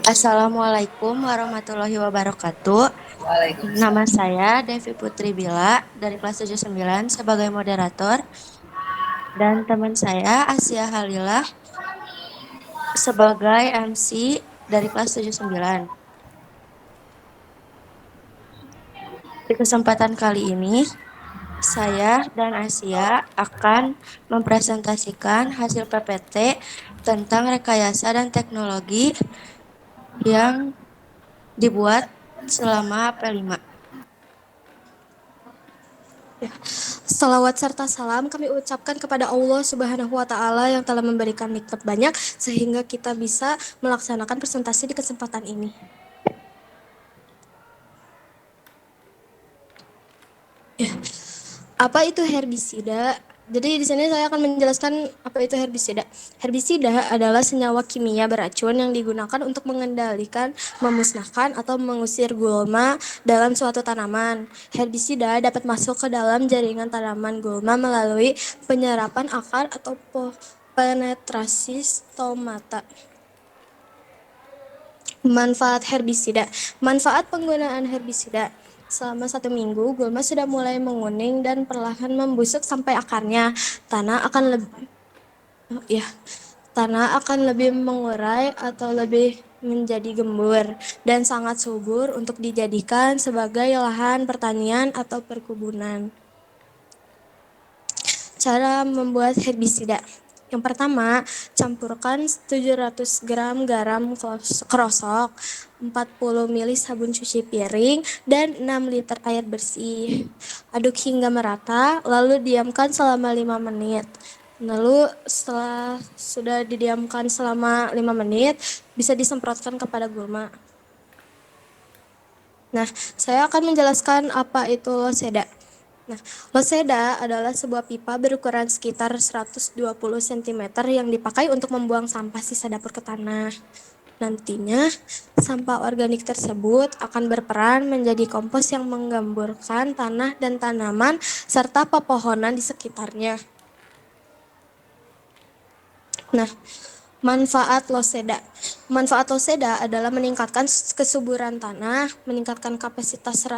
Assalamualaikum warahmatullahi wabarakatuh. Nama Waalaikumsalam. saya Devi Putri Bila dari kelas 79 sebagai moderator dan teman saya Asia Halilah sebagai MC dari kelas 79. Di kesempatan kali ini, saya dan Asia akan mempresentasikan hasil PPT tentang rekayasa dan teknologi yang dibuat selama P5. Salawat serta salam kami ucapkan kepada Allah Subhanahu wa Ta'ala yang telah memberikan nikmat banyak sehingga kita bisa melaksanakan presentasi di kesempatan ini. Apa itu herbisida? Jadi di sini saya akan menjelaskan apa itu herbisida. Herbisida adalah senyawa kimia beracun yang digunakan untuk mengendalikan, memusnahkan atau mengusir gulma dalam suatu tanaman. Herbisida dapat masuk ke dalam jaringan tanaman gulma melalui penyerapan akar atau penetrasi stomata. Manfaat herbisida. Manfaat penggunaan herbisida. Selama 1 minggu, gulma sudah mulai menguning dan perlahan membusuk sampai akarnya. Tanah akan lebih mengurai atau lebih menjadi gembur dan sangat subur untuk dijadikan sebagai lahan pertanian atau perkebunan. Cara membuat herbisida. Yang pertama, campurkan 700 gram garam krosok, 40 ml sabun cuci piring, dan 6 liter air bersih. Aduk hingga merata, lalu diamkan selama 5 menit. Lalu setelah sudah didiamkan selama 5 menit, bisa disemprotkan kepada gulma. Nah, saya akan menjelaskan apa itu loseda. Nah, loseda adalah sebuah pipa berukuran sekitar 120 cm yang dipakai untuk membuang sampah sisa dapur ke tanah. Nantinya, sampah organik tersebut akan berperan menjadi kompos yang menggemburkan tanah dan tanaman serta pepohonan di sekitarnya. Nah, manfaat loseda. Manfaat loseda adalah meningkatkan kesuburan tanah, meningkatkan kapasitas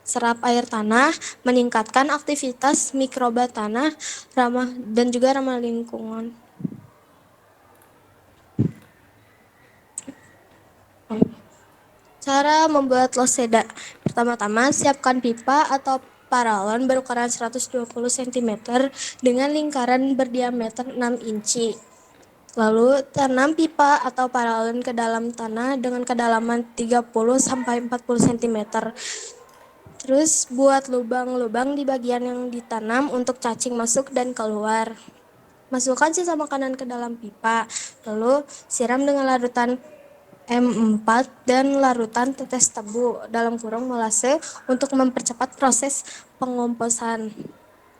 serap air tanah, meningkatkan aktivitas mikroba tanah, dan juga ramah lingkungan. Cara membuat loseda. Pertama-tama, siapkan pipa atau paralon berukuran 120 cm dengan lingkaran berdiameter 6 inci. Lalu tanam pipa atau paralon ke dalam tanah dengan kedalaman 30-40 cm. Terus buat lubang-lubang di bagian yang ditanam untuk cacing masuk dan keluar. Masukkan sisa makanan ke dalam pipa, lalu siram dengan larutan M4 dan larutan tetes tebu dalam kurung molase untuk mempercepat proses pengomposan.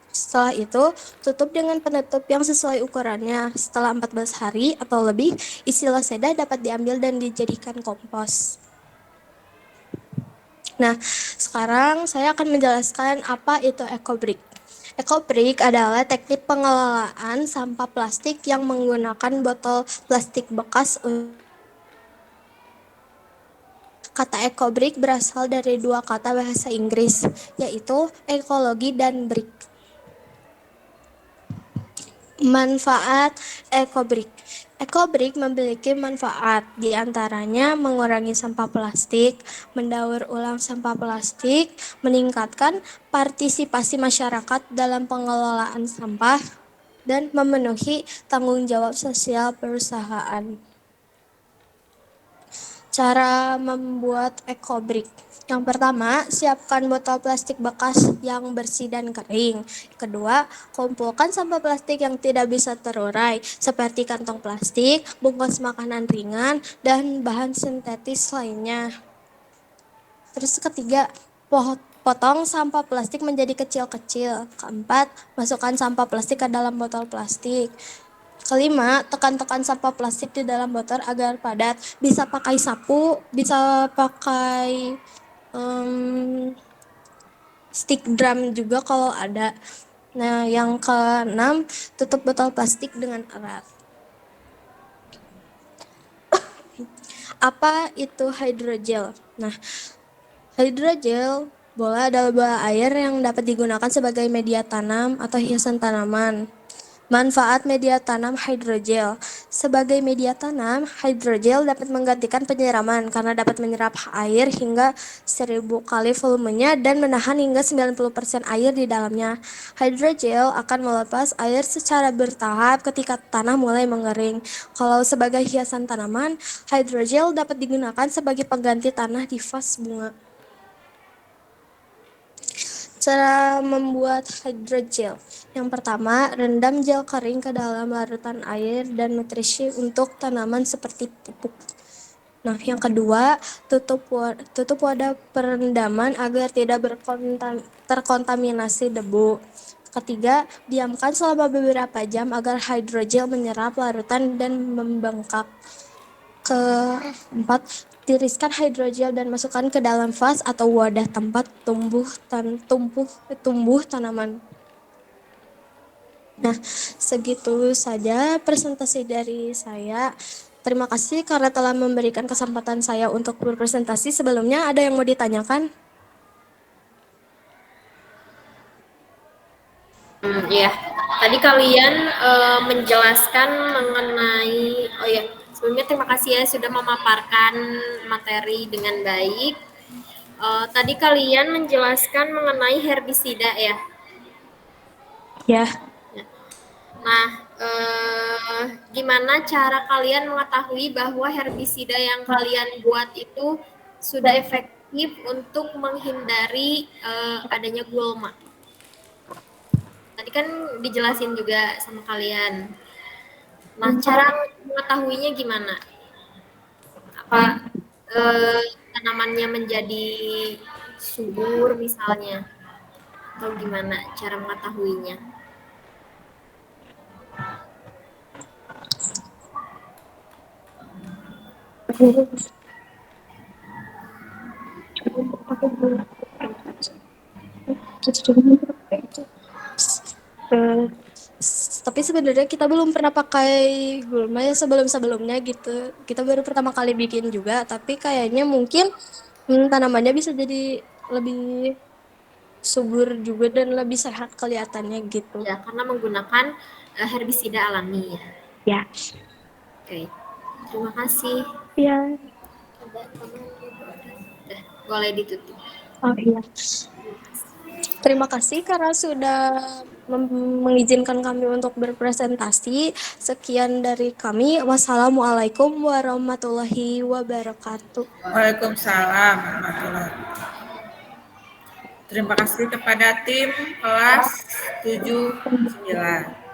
Setelah itu, tutup dengan penutup yang sesuai ukurannya. Setelah 14 hari atau lebih, isi loseda dapat diambil dan dijadikan kompos. Nah, sekarang saya akan menjelaskan apa itu EcoBrick. EcoBrick adalah teknik pengelolaan sampah plastik yang menggunakan botol plastik bekas. Kata EcoBrick berasal dari dua kata bahasa Inggris, yaitu ekologi dan brick. Manfaat EcoBrick. EcoBrick memiliki manfaat, diantaranya mengurangi sampah plastik, mendaur ulang sampah plastik, meningkatkan partisipasi masyarakat dalam pengelolaan sampah, dan memenuhi tanggung jawab sosial perusahaan. Cara membuat EcoBrick. Yang pertama, siapkan botol plastik bekas yang bersih dan kering. Kedua, kumpulkan sampah plastik yang tidak bisa terurai, seperti kantong plastik, bungkus makanan ringan, dan bahan sintetis lainnya. Terus ketiga, potong sampah plastik menjadi kecil-kecil. Keempat, masukkan sampah plastik ke dalam botol plastik. Kelima, tekan-tekan sampah plastik di dalam botol agar padat. Bisa pakai sapu, bisa pakai stick drum juga kalau ada. Nah, yang keenam, tutup botol plastik dengan erat. Apa itu hydrogel? Nah, hydrogel bola adalah bola air yang dapat digunakan sebagai media tanam atau hiasan tanaman. Manfaat media tanam hydrogel. Sebagai media tanam, hydrogel dapat menggantikan penyiraman karena dapat menyerap air hingga 1000 kali volumenya dan menahan hingga 90% air di dalamnya. Hydrogel akan melepas air secara bertahap ketika tanah mulai mengering. Kalau sebagai hiasan tanaman, hydrogel dapat digunakan sebagai pengganti tanah di vas bunga. Cara membuat hydrogel. Yang pertama, rendam gel kering ke dalam larutan air dan nutrisi untuk tanaman seperti pupuk. Nah, yang kedua, tutup wadah perendaman agar tidak terkontaminasi debu. Ketiga, diamkan selama beberapa jam agar hydrogel menyerap larutan dan membengkak. Keempat, tiriskan hydrogel dan masukkan ke dalam vas atau wadah tempat tumbuh tanaman. Nah, segitu saja presentasi dari saya. Terima kasih karena telah memberikan kesempatan saya untuk berpresentasi. Sebelumnya ada yang mau ditanyakan? Iya, tadi kalian menjelaskan mengenai, oh ya, sebelumnya terima kasih ya sudah memaparkan materi dengan baik. Tadi kalian menjelaskan mengenai herbisida ya. Ya. Nah, gimana cara kalian mengetahui bahwa herbisida yang kalian buat itu sudah efektif untuk menghindari adanya gulma? Tadi kan dijelasin juga sama kalian. Nah, cara mengetahuinya gimana? Apa tanamannya menjadi subur misalnya? Atau gimana cara mengetahuinya? Tapi sebenarnya kita belum pernah pakai gulma ya sebelum-sebelumnya gitu. Kita baru pertama kali bikin juga, tapi kayaknya mungkin tanamannya bisa jadi lebih subur juga dan lebih sehat kelihatannya gitu. Ya, karena menggunakan herbisida alami ya. Ya. Oke, terima kasih. Ya. Boleh ditutup. Oh iya. Terima kasih karena sudah mengizinkan kami untuk berpresentasi. Sekian dari kami. Wassalamualaikum warahmatullahi wabarakatuh. Waalaikumsalam warahmatullahi wabarakatuh. Terima kasih kepada tim kelas 7-9.